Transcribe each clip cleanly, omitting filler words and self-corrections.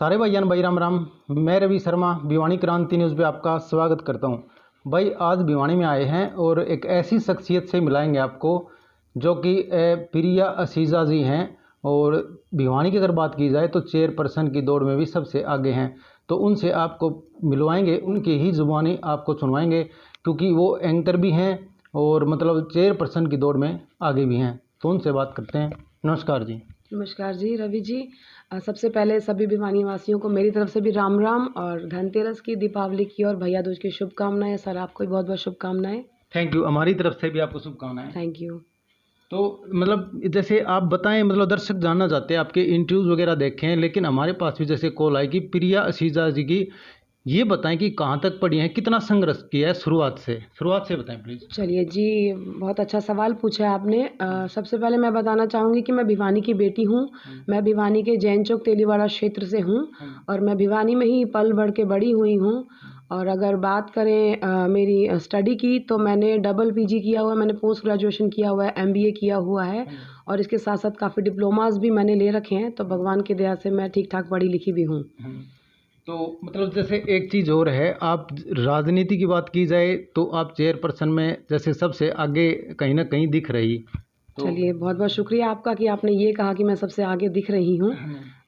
सारे भाईजान भाई राम राम। मैं रवि शर्मा भिवानी क्रांति न्यूज़ पे आपका स्वागत करता हूं। भाई आज भिवानी में आए हैं और एक ऐसी शख्सियत से मिलाएंगे आपको जो कि प्रिया असीजा जी हैं। और भिवानी की अगर बात की जाए तो चेयरपर्सन की दौड़ में भी सबसे आगे हैं। तो उनसे आपको मिलवाएंगे, उनकी ही ज़ुबानी आपको सुनवाएंगे क्योंकि वो एंकर भी हैं और मतलब चेयरपर्सन की दौड़ में आगे भी हैं। तो उनसे बात करते हैं। नमस्कार जी। नमस्कार जी रवि जी। सबसे पहले सभी भिवानी वासियों को मेरी तरफ से भी राम राम और धनतेरस की, दीपावली की और भैया दूज की शुभकामनाएं। सर आपको भी बहुत बहुत शुभकामनाएं। थैंक यू, हमारी तरफ से भी आपको शुभकामनाएं। Thank you. तो मतलब जैसे आप बताएं, मतलब दर्शक जानना चाहते हैं, आपके इंटरव्यूज़ वगैरह देखे हैं, लेकिन हमारे पास भी जैसे कॉल आई कि प्रिया असीजा जी की, ये बताएं कि कहाँ तक पढ़ी हैं, कितना संघर्ष किया है शुरुआत से बताएं प्लीज़। चलिए जी, बहुत अच्छा सवाल पूछा है आपने। सबसे पहले मैं बताना चाहूँगी कि मैं भिवानी की बेटी हूँ। मैं भिवानी के जैन चौक तेलीवाड़ा क्षेत्र से हूँ और मैं भिवानी में ही पल बढ़ के बड़ी हुई हूँ। और अगर बात करें मेरी स्टडी की, तो मैंने डबल पीजी किया हुआ है, मैंने पोस्ट ग्रेजुएशन किया हुआ है, एमबीए किया हुआ है और इसके साथ साथ काफ़ी डिप्लोमास भी मैंने ले रखे हैं। तो भगवान की दया से मैं ठीक ठाक पढ़ी लिखी भी हूँ। तो मतलब जैसे एक चीज़ और है, आप राजनीति की बात की जाए तो आप चेयरपर्सन में जैसे सबसे आगे कहीं ना कहीं दिख रही। तो चलिए, बहुत बहुत शुक्रिया आपका कि आपने ये कहा कि मैं सबसे आगे दिख रही हूँ।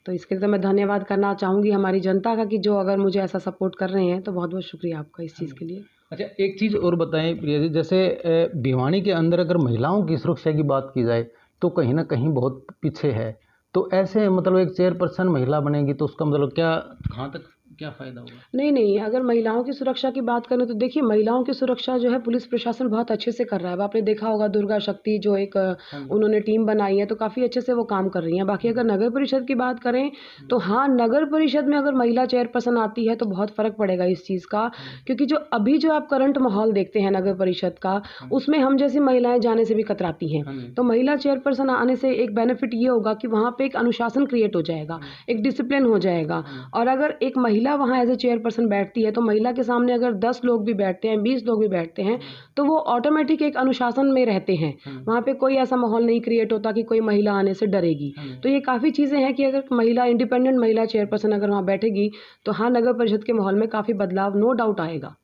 तो इसके लिए तो मैं धन्यवाद करना चाहूँगी हमारी जनता का कि जो अगर मुझे ऐसा सपोर्ट कर रहे हैं, तो बहुत बहुत शुक्रिया आपका इस चीज़ के लिए। अच्छा, एक चीज़ और बताएं प्रिया जी, जैसे भिवानी के अंदर अगर महिलाओं की सुरक्षा की बात की जाए तो कहीं ना कहीं बहुत पीछे है। तो ऐसे मतलब एक चेयरपर्सन महिला बनेगी तो उसका मतलब क्या, कहाँ तक क्या फ़ायदा होगा? नहीं, अगर महिलाओं की सुरक्षा की बात करें तो देखिए, महिलाओं की सुरक्षा जो है पुलिस प्रशासन बहुत अच्छे से कर रहा है। अब आपने देखा होगा दुर्गा शक्ति जो एक उन्होंने टीम बनाई है, तो काफ़ी अच्छे से वो काम कर रही हैं। बाकी अगर नगर परिषद की बात करें तो हाँ, नगर परिषद में अगर महिला चेयरपर्सन आती है तो बहुत फ़र्क पड़ेगा इस चीज़ का, क्योंकि जो अभी जो आप करंट माहौल देखते हैं नगर परिषद का, उसमें हम जैसी महिलाएं जाने से भी कतराती हैं। तो महिला चेयरपर्सन आने से एक बेनिफिट ये होगा कि वहाँ पे एक अनुशासन क्रिएट हो जाएगा, एक डिसिप्लिन हो जाएगा। और अगर एक महिला वहाँ एज ए चेयरपर्सन बैठती है तो महिला के सामने अगर 10 लोग भी बैठते हैं, 20 लोग भी बैठते हैं, तो वो ऑटोमेटिक एक अनुशासन में रहते हैं। वहाँ पे कोई ऐसा माहौल नहीं क्रिएट होता कि कोई महिला आने से डरेगी। तो ये काफ़ी चीज़ें हैं कि अगर महिला इंडिपेंडेंट महिला चेयरपर्सन अगर वहाँ बैठेगी तो हाँ, नगर परिषद के माहौल में काफ़ी बदलाव नो डाउट आएगा।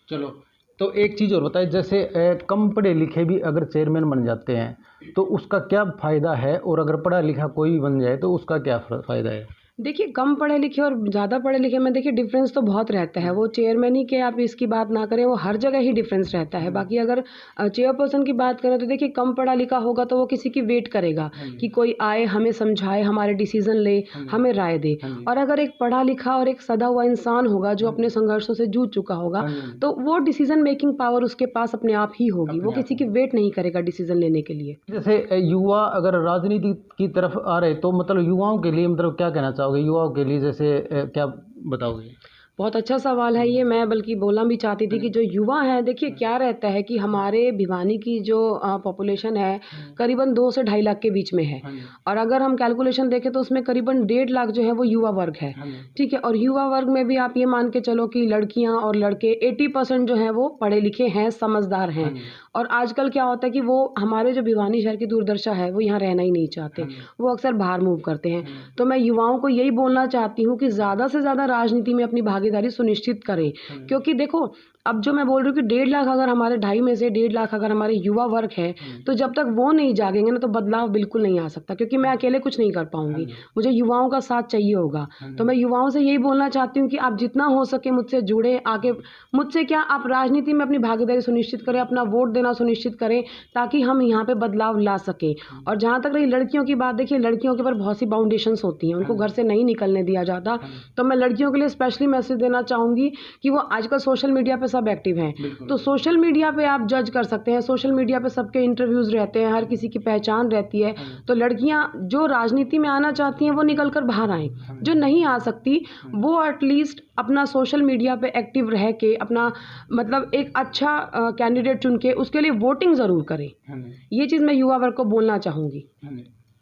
चलो, तो एक चीज़ और बताइए, जैसे कम पढ़े लिखे भी अगर चेयरमैन बन जाते हैं तो उसका क्या फ़ायदा है, और अगर पढ़ा लिखा कोई भी बन जाए तो उसका क्या फ़ायदा है? देखिए, कम पढ़े लिखे और ज़्यादा पढ़े लिखे में देखिए डिफरेंस तो बहुत रहता है। वो चेयरमैन ही के आप इसकी बात ना करें, वो हर जगह ही डिफरेंस रहता है। बाकी अगर चेयरपर्सन की बात करें तो देखिए, कम पढ़ा लिखा होगा तो वो किसी की वेट करेगा कि कोई आए, हमें समझाए, हमारे डिसीजन ले, हमें राय दे। और अगर एक पढ़ा लिखा और एक सदा हुआ इंसान होगा जो अपने संघर्षों से जूझ चुका होगा, तो वो डिसीजन मेकिंग पावर उसके पास अपने आप ही होगी। वो किसी की वेट नहीं करेगा डिसीजन लेने के लिए। जैसे युवा अगर राजनीति की तरफ आ रहे तो मतलब युवाओं के लिए मतलब क्या कहना चाहोगे, युवाओं के लिए जैसे क्या बताओगे? बहुत अच्छा सवाल है ये। मैं बल्कि बोलना भी चाहती थी कि जो युवा हैं, देखिए क्या रहता है कि हमारे भिवानी की जो पॉपुलेशन है करीबन 2 से 2.5 लाख के बीच में है। और अगर हम कैलकुलेशन देखें तो उसमें करीबन 1.5 लाख जो है वो युवा वर्ग है। ठीक है, और युवा वर्ग में भी आप ये मान के चलो कि लड़कियां और लड़के 80% जो हैं वो पढ़े लिखे हैं, समझदार हैं। और आजकल क्या होता है कि वो हमारे जो भिवानी शहर की दुर्दशा है, वो यहाँ रहना ही नहीं चाहते, वो अक्सर बाहर मूव करते हैं। तो मैं युवाओं को यही बोलना चाहती हूँ कि ज़्यादा से ज़्यादा राजनीति में अपनी भागीदारी सुनिश्चित करें। क्योंकि देखो, अब जो मैं बोल रही हूँ कि 1.5 लाख अगर हमारे 2.5 में से 1.5 लाख अगर हमारे युवा वर्ग है, तो जब तक वो नहीं जागेंगे ना तो बदलाव बिल्कुल नहीं आ सकता, क्योंकि मैं अकेले कुछ नहीं कर पाऊंगी, मुझे युवाओं का साथ चाहिए होगा। तो मैं युवाओं से यही बोलना चाहती हूँ कि आप जितना हो सके मुझसे जुड़े, आके मुझसे क्या, आप राजनीति में अपनी भागीदारी सुनिश्चित करें, अपना वोट देना सुनिश्चित करें, ताकि हम यहाँ पे बदलाव ला सकें। और जहाँ तक रही लड़कियों की बात, देखिए लड़कियों के ऊपर बहुत सी बाउंडेशंस होती हैं, उनको घर से नहीं निकलने दिया जाता। तो मैं लड़कियों के लिए स्पेशली मैसेज देना चाहूँगी कि वो आजकल सोशल मीडिया पे सब एक्टिव हैं, तो सोशल मीडिया पे आप जज कर सकते हैं। सोशल मीडिया पे सबके इंटरव्यूज़ रहते हैं, हर किसी की पहचान रहती है। तो लड़कियां जो राजनीति में आना चाहती हैं वो निकल कर बाहर आएँ, जो नहीं आ सकती वो एटलीस्ट अपना सोशल मीडिया पे एक्टिव रह के अपना मतलब एक अच्छा कैंडिडेट चुन के उसके लिए वोटिंग ज़रूर करें। ये चीज़ मैं युवा वर्ग को बोलना चाहूँगी।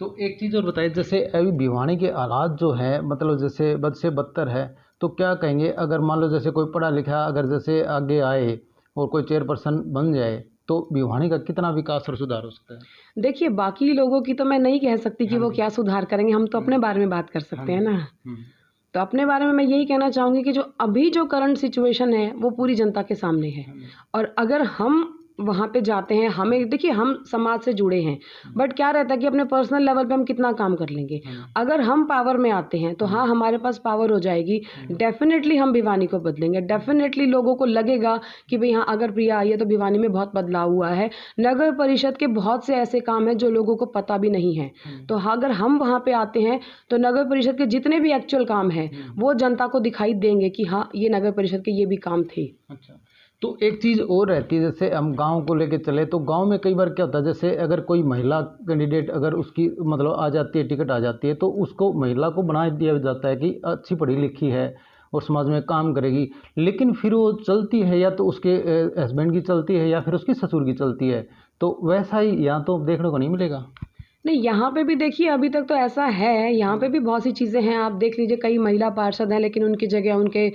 तो एक चीज़ और बताइए, जैसे अभी भिवानी के हालात जो है मतलब जैसे बद से बदतर है, तो क्या कहेंगे अगर मान लो जैसे कोई पढ़ा लिखा अगर जैसे आगे आए और कोई चेयरपर्सन बन जाए तो भिवानी का कितना विकास और सुधार हो सकता है? देखिए, बाकी लोगों की तो मैं नहीं कह सकती कि वो क्या सुधार करेंगे, हम तो अपने बारे में बात कर सकते हैं ना। तो अपने बारे में मैं यही कहना चाहूँगी कि जो अभी जो करंट सिचुएशन है वो पूरी जनता के सामने है। और अगर हम वहाँ पे जाते हैं, हमें देखिए हम समाज से जुड़े हैं, बट क्या रहता है कि अपने पर्सनल लेवल पे हम कितना काम कर लेंगे। अगर हम पावर में आते हैं तो हाँ, हमारे पास पावर हो जाएगी, डेफिनेटली हम भिवानी को बदलेंगे। डेफिनेटली लोगों को लगेगा कि भाई हाँ, अगर प्रिया आई है तो भिवानी में बहुत बदलाव हुआ है। नगर परिषद के बहुत से ऐसे काम हैं जो लोगों को पता भी नहीं है। तो हाँ, अगर हम वहाँ पे आते हैं तो नगर परिषद के जितने भी एक्चुअल काम हैं वो जनता को दिखाई देंगे कि हाँ, ये नगर परिषद के ये भी काम थे। अच्छा, तो एक चीज़ और रहती है, जैसे हम गांव को लेके चले तो गांव में कई बार क्या होता है, जैसे अगर कोई महिला कैंडिडेट अगर उसकी मतलब आ जाती है, टिकट आ जाती है, तो उसको महिला को बना दिया जाता है कि अच्छी पढ़ी लिखी है और समाज में काम करेगी, लेकिन फिर वो चलती है या तो उसके हस्बैंड की चलती है या फिर उसकी ससुर की चलती है। तो वैसा ही यहाँ तो देखने को नहीं मिलेगा। नहीं, यहाँ पे भी देखिए अभी तक तो ऐसा है, यहाँ पे भी बहुत सी चीज़ें हैं। आप देख लीजिए कई महिला पार्षद हैं लेकिन उनकी जगह उनके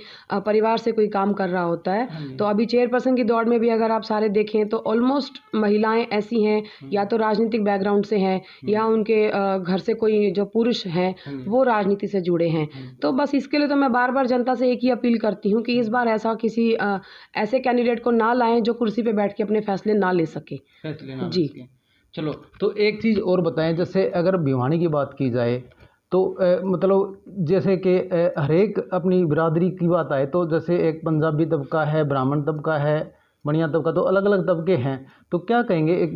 परिवार से कोई काम कर रहा होता है। तो अभी चेयरपर्सन की दौड़ में भी अगर आप सारे देखें तो ऑलमोस्ट महिलाएं ऐसी हैं, या तो राजनीतिक बैकग्राउंड से हैं या उनके घर से कोई जो पुरुष हैं वो राजनीति से जुड़े हैं। तो बस इसके लिए तो मैं बार बार जनता से एक ही अपील करती हूँ कि इस बार ऐसा किसी ऐसे कैंडिडेट को ना लाएं जो कुर्सी पे बैठ के अपने फैसले ना ले सके। जी। चलो, तो एक चीज़ और बताएं, जैसे अगर भिवानी की बात की जाए तो मतलब जैसे कि हर एक अपनी बिरादरी की बात आए तो जैसे एक पंजाबी तबका है, ब्राह्मण तबका है, बनिया तबका, तो अलग अलग तबके हैं। तो क्या कहेंगे, एक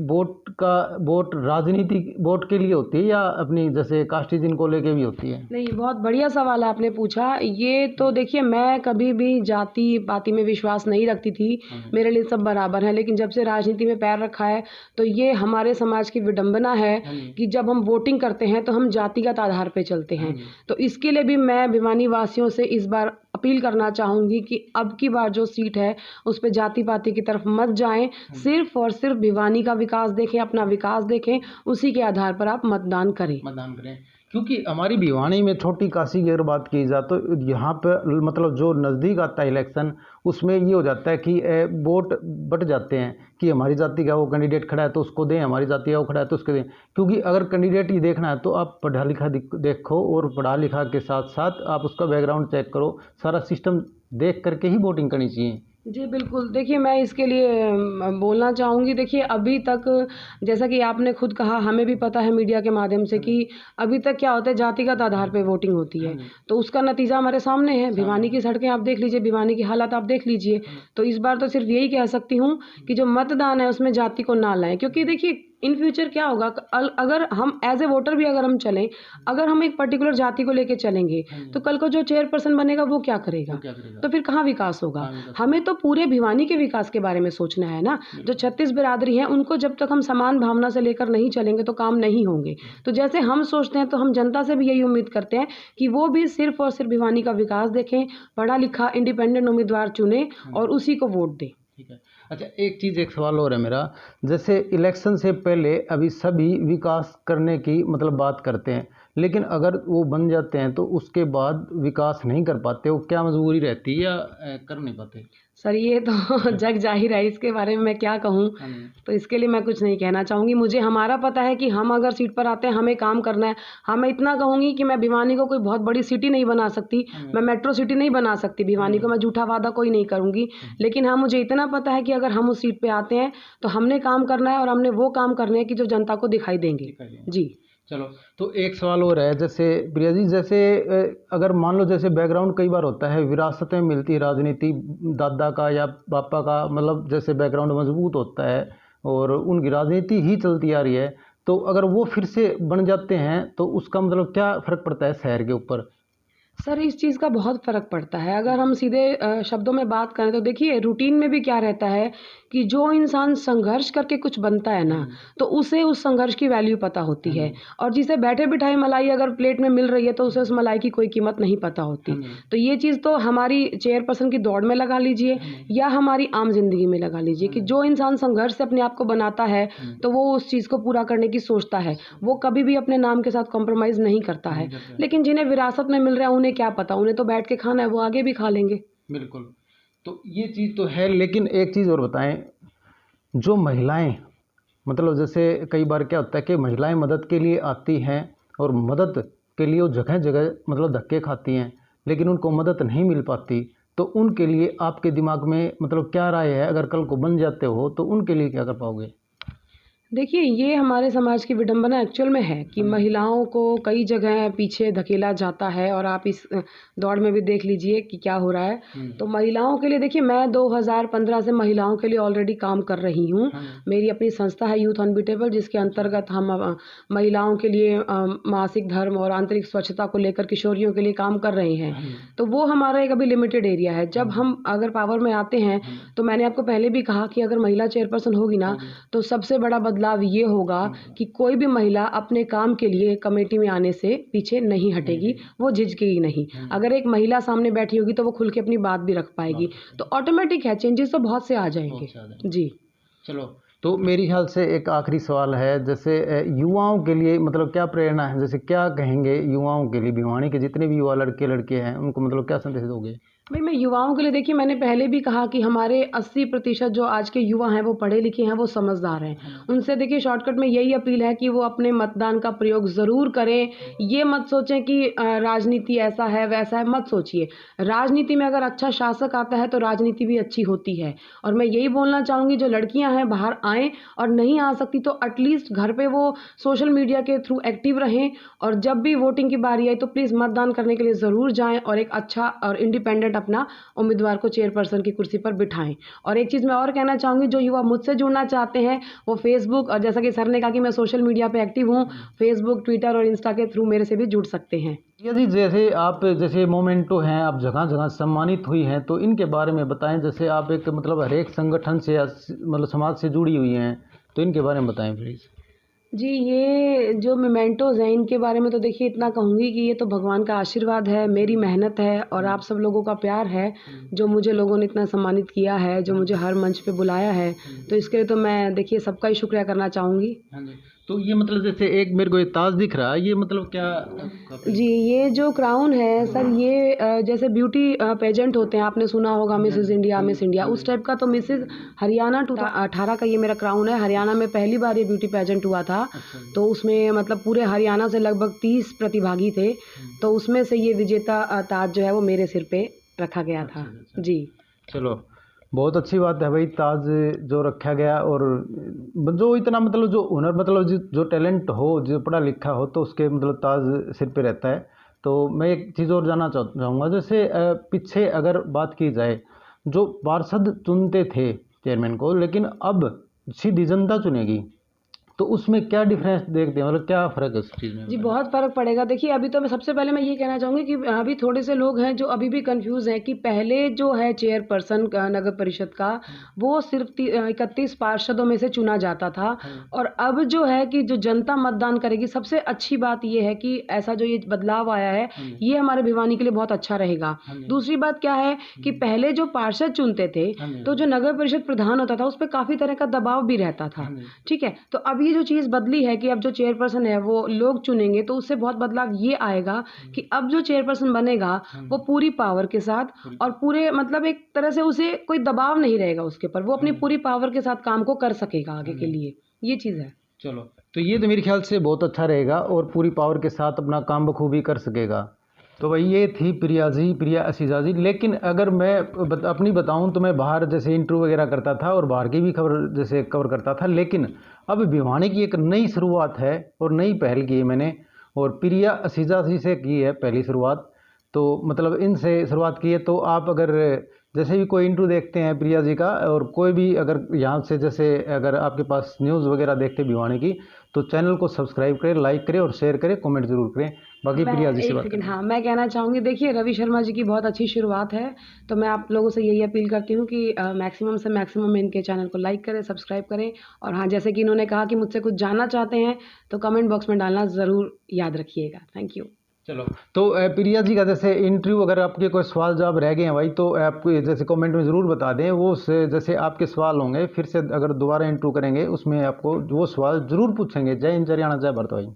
वोट राजनीति वोट के लिए होती है या अपनी जैसे कास्टिज्म को लेके भी होती है? नहीं, बहुत बढ़िया सवाल आपने पूछा। ये तो देखिए मैं कभी भी जाति पाति में विश्वास नहीं रखती थी, मेरे लिए सब बराबर है। लेकिन जब से राजनीति में पैर रखा है तो ये हमारे समाज की विडंबना है कि जब हम वोटिंग करते हैं तो हम जातिगत आधार पे चलते हैं। तो इसके लिए भी मैं भिवानी वासियों से इस बार अपील करना चाहूँगी कि अब की बार जो सीट है उस पे जाति पाति की तरफ मत जाएं, सिर्फ और सिर्फ भिवानी का विकास देखें, अपना विकास देखें, उसी के आधार पर आप मतदान करें। क्योंकि हमारी भिवानी में छोटी काशी की अगर बात की जाए तो यहाँ पर मतलब जो नज़दीक आता है इलेक्शन, उसमें ये हो जाता है कि वोट बट जाते हैं कि हमारी जाति का वो कैंडिडेट खड़ा है तो उसको दें, हमारी जाति का वो खड़ा है तो उसको दें। क्योंकि अगर कैंडिडेट ही देखना है तो आप पढ़ा लिखा देखो, और पढ़ा लिखा के साथ साथ आप उसका बैकग्राउंड चेक करो, सारा सिस्टम देख करके ही वोटिंग करनी चाहिए। जी बिल्कुल, देखिए मैं इसके लिए बोलना चाहूँगी। देखिए अभी तक जैसा कि आपने खुद कहा, हमें भी पता है मीडिया के माध्यम से कि अभी तक क्या होता है, जातिगत आधार पे वोटिंग होती है। तो उसका नतीजा हमारे सामने है। भिवानी की सड़कें आप देख लीजिए, भिवानी की हालत आप देख लीजिए। तो इस बार तो सिर्फ यही कह सकती हूँ कि जो मतदान है उसमें जाति को ना लाएं, क्योंकि देखिए इन फ्यूचर क्या होगा, अगर हम एज ए वोटर भी अगर हम चलें, अगर हम एक पर्टिकुलर जाति को लेके चलेंगे तो कल को जो चेयरपर्सन बनेगा वो क्या करेगा? तो फिर कहाँ विकास होगा? हमें तो पूरे भिवानी के विकास के बारे में सोचना है ना। जो 36 बिरादरी हैं उनको जब तक हम समान भावना से लेकर नहीं चलेंगे तो काम नहीं होंगे। तो जैसे हम सोचते हैं तो हम जनता से भी यही उम्मीद करते हैं कि वो भी सिर्फ और सिर्फ भिवानी का विकास देखें, पढ़ा लिखा इंडिपेंडेंट उम्मीदवार चुने और उसी को वोट दें। ठीक है। अच्छा, एक सवाल और है मेरा, जैसे इलेक्शन से पहले अभी सभी विकास करने की मतलब बात करते हैं, लेकिन अगर वो बन जाते हैं तो उसके बाद विकास नहीं कर पाते, वो क्या मजबूरी रहती है या कर नहीं पाते? सर ये तो जग जाहिर है, इसके बारे में मैं क्या कहूँ। तो इसके लिए मैं कुछ नहीं कहना चाहूँगी। मुझे हमारा पता है कि हम अगर सीट पर आते हैं हमें काम करना है। हाँ, मैं इतना कहूँगी कि मैं भिवानी को कोई बहुत बड़ी सिटी नहीं बना सकती, मैं मेट्रो सिटी नहीं बना सकती भिवानी को, मैं झूठा वादा कोई नहीं करूँगी। लेकिन हाँ, मुझे इतना पता है कि अगर हम उस सीट पर आते हैं तो हमने काम करना है और हमने वो काम करने हैं कि जो जनता को दिखाई देंगे। जी चलो, तो एक सवाल और है, जैसे प्रिया जी, जैसे अगर मान लो जैसे बैकग्राउंड कई बार होता है, विरासत में मिलती है राजनीति, दादा का या पापा का, मतलब जैसे बैकग्राउंड मजबूत होता है और उनकी राजनीति ही चलती आ रही है, तो अगर वो फिर से बन जाते हैं तो उसका मतलब क्या फ़र्क पड़ता है शहर के ऊपर? सर इस चीज़ का बहुत फ़र्क पड़ता है। अगर हम सीधे शब्दों में बात करें तो देखिए रूटीन में भी क्या रहता है कि जो इंसान संघर्ष करके कुछ बनता है ना, तो उसे उस संघर्ष की वैल्यू पता होती है। और जिसे बैठे बिठाए मलाई अगर प्लेट में मिल रही है तो उसे उस मलाई की कोई कीमत नहीं पता होती। तो ये चीज़ तो हमारी चेयरपर्सन की दौड़ में लगा लीजिए या हमारी आम जिंदगी में लगा लीजिए कि जो इंसान संघर्ष से अपने आप को बनाता है तो वो उस चीज़ को पूरा करने की सोचता है, वो कभी भी अपने नाम के साथ कॉम्प्रोमाइज़ नहीं करता है। लेकिन जिन्हें विरासत में मिल रहा है उन्हें क्या पता, उन्हें तो बैठ के खाना है, वो आगे भी खा लेंगे। बिल्कुल, तो ये चीज़ तो है। लेकिन एक चीज़ और बताएं, जो महिलाएं मतलब जैसे कई बार क्या होता है कि महिलाएं मदद के लिए आती हैं और मदद के लिए वो जगह जगह मतलब धक्के खाती हैं, लेकिन उनको मदद नहीं मिल पाती, तो उनके लिए आपके दिमाग में मतलब क्या राय है? अगर कल को बन जाते हो तो उनके लिए क्या कर पाओगे? देखिए, ये हमारे समाज की विडंबना एक्चुअल में है कि महिलाओं को कई जगह पीछे धकेला जाता है, और आप इस दौड़ में भी देख लीजिए कि क्या हो रहा है। तो महिलाओं के लिए देखिए, मैं 2015 से महिलाओं के लिए ऑलरेडी काम कर रही हूँ। मेरी अपनी संस्था है यूथ अनबीटेबल, जिसके अंतर्गत हम महिलाओं के लिए मासिक धर्म और आंतरिक स्वच्छता को लेकर किशोरियों के लिए काम कर रहे हैं। तो वो हमारा एक अभी लिमिटेड एरिया है। जब हम अगर पावर में आते हैं, तो मैंने आपको पहले भी कहा कि अगर महिला चेयरपर्सन होगी ना, तो सबसे बड़ा बदलाव ये होगा कि कोई भी महिला अपने काम के लिए कमेटी में आने से पीछे नहीं हटेगी, वो झिझकेगी नहीं। अगर एक महिला सामने बैठी होगी तो वो खुल के अपनी बात भी रख पाएगी। तो ऑटोमेटिक है, चेंजेस तो बहुत से आ जाएंगे। जी चलो, तो मेरी ख्याल से एक आखिरी सवाल है, जैसे युवाओं के लिए मतलब क्या प्रेरणा है, जैसे क्या कहेंगे युवाओं के लिए, भिवानी के जितने भी युवा लड़के लड़के हैं उनको मतलब क्या संदेश दोगे? भाई, मैं युवाओं के लिए देखिए, मैंने पहले भी कहा कि हमारे 80% जो आज के युवा हैं वो पढ़े लिखे हैं, वो समझदार हैं। उनसे देखिए शॉर्टकट में यही अपील है कि वो अपने मतदान का प्रयोग ज़रूर करें। ये मत सोचें कि राजनीति ऐसा है वैसा है, मत सोचिए। राजनीति में अगर अच्छा शासक आता है तो राजनीति भी अच्छी होती है। और मैं यही बोलना चाहूँगी, जो लड़कियाँ हैं बाहर आएँ, और नहीं आ सकती तो एटलीस्ट घर पे वो सोशल मीडिया के थ्रू एक्टिव रहें, और जब भी वोटिंग की बारी आई तो प्लीज़ मतदान करने के लिए ज़रूर जाएँ, और एक अच्छा और इंडिपेंडेंट अपना उम्मीदवार को चेयरपर्सन की कुर्सी पर बिठाएं। और एक चीज़ मैं और कहना चाहूँगी, जो युवा मुझसे जुड़ना चाहते हैं वो फेसबुक, और जैसा कि सर ने कहा कि मैं सोशल मीडिया पे एक्टिव हूँ, फेसबुक, ट्विटर और इंस्टा के थ्रू मेरे से भी जुड़ सकते हैं। यदि जैसे आप जैसे मोमेंटो हैं, आप जगह जगह सम्मानित हुई हैं, तो इनके बारे में बताएं। जैसे आप एक मतलब हर एक संगठन से या मतलब समाज से जुड़ी हुई हैं, तो इनके बारे में बताएं प्लीज़। जी, ये जो मोमेंटोज़ हैं, इनके बारे में तो देखिए इतना कहूँगी कि ये तो भगवान का आशीर्वाद है, मेरी मेहनत है और आप सब लोगों का प्यार है, जो मुझे लोगों ने इतना सम्मानित किया है, जो मुझे हर मंच पे बुलाया है। तो इसके लिए तो मैं देखिए सबका ही शुक्रिया करना चाहूँगी। हाँ जी। तो ये मतलब जैसे एक मेरे को ये ताज दिख रहा है, ये मतलब क्या? जी, ये जो क्राउन है सर, ये जैसे ब्यूटी पेजेंट होते हैं, आपने सुना होगा मिसेस इंडिया, मिस इंडिया, उस टाइप का। तो मिसेस हरियाणा 2018 का ये मेरा क्राउन है। हरियाणा में पहली बार ये ब्यूटी पेजेंट हुआ था। तो उसमें मतलब पूरे हरियाणा से लगभग 30 प्रतिभागी थे। तो उसमें से ये विजेता ताज जो है वो मेरे सिर पे रखा गया था। जी, चलो, बहुत अच्छी बात है भाई, ताज जो रखा गया। और जो इतना मतलब जो हुनर मतलब जो टैलेंट हो, जो पढ़ा लिखा हो, तो उसके मतलब ताज सिर पे रहता है। तो मैं एक चीज़ और जानना चाहूँगा, जैसे पीछे अगर बात की जाए, जो पार्षद चुनते थे चेयरमैन को, लेकिन अब सीधी जनता चुनेगी, तो उसमें क्या डिफरेंस देखते हैं, मतलब क्या फ़र्क है उस चीज़ में? जी, बहुत फ़र्क पड़ेगा। देखिए, अभी तो मैं सबसे पहले मैं ये कहना चाहूँगी कि अभी थोड़े से लोग हैं जो अभी भी कन्फ्यूज़ हैं कि पहले जो है चेयरपर्सन का नगर परिषद का, वो सिर्फ़ 31 पार्षदों में से चुना जाता था। और अब जो है कि जो जनता मतदान करेगी, सबसे अच्छी बात ये है कि ऐसा जो ये बदलाव आया है, ये हमारे भिवानी के लिए बहुत अच्छा रहेगा। दूसरी बात क्या है कि पहले जो पार्षद चुनते थे, तो जो नगर परिषद प्रधान होता था, उस पे काफ़ी तरह का दबाव भी रहता था। ठीक है? तो अब ये जो चीज़ बदली है कि अब जो चेयरपर्सन है वो लोग चुनेंगे, तो उससे बहुत बदलाव ये आएगा कि अब जो चेयरपर्सन बनेगा वो पूरी पावर के साथ और पूरे मतलब एक तरह से उसे कोई दबाव नहीं रहेगा उसके ऊपर, वो अपनी पूरी पावर के साथ काम को कर सकेगा आगे के लिए। ये चीज़ है। चलो, तो ये तो मेरे ख्याल से बहुत अच्छा रहेगा और पूरी पावर के साथ अपना काम बखूबी कर सकेगा। तो भाई ये थी प्रिया असीज़ा जी। लेकिन अगर मैं अपनी बताऊं तो मैं बाहर जैसे इंटरव्यू वगैरह करता था और बाहर की भी खबर जैसे कवर करता था, लेकिन अब भिवानी की एक नई शुरुआत है और नई पहल की है मैंने, और प्रिया असीज़ा जी से की है पहली शुरुआत। तो मतलब इनसे शुरुआत की है। तो आप अगर जैसे भी कोई इंटरव्यू देखते हैं प्रिया जी का, और कोई भी अगर यहाँ से जैसे अगर आपके पास न्यूज़ वगैरह देखते हैं भिवानी की, तो चैनल को सब्सक्राइब करें, लाइक करें और शेयर करें, कमेंट जरूर करें। बाकी प्रिया जी से बात करें। हाँ, मैं कहना चाहूँगी, देखिए रवि शर्मा जी की बहुत अच्छी शुरुआत है। तो मैं आप लोगों से यही अपील करती हूँ कि मैक्सिमम से मैक्सिमम इनके चैनल को लाइक करें, सब्सक्राइब करें। और हाँ, जैसे कि इन्होंने कहा कि मुझसे कुछ जानना चाहते हैं तो कमेंट बॉक्स में डालना ज़रूर याद रखिएगा। Thank you. चलो, तो प्रिया जी का जैसे इंटरव्यू अगर आपके कोई सवाल जवाब रह गए हैं भाई, तो आप जैसे कमेंट में ज़रूर बता दें। वो जैसे आपके सवाल होंगे, फिर से अगर दोबारा इंटरव्यू करेंगे उसमें आपको वो सवाल ज़रूर पूछेंगे। जय हिंद, जय हरियाणा, जय भारत भाई।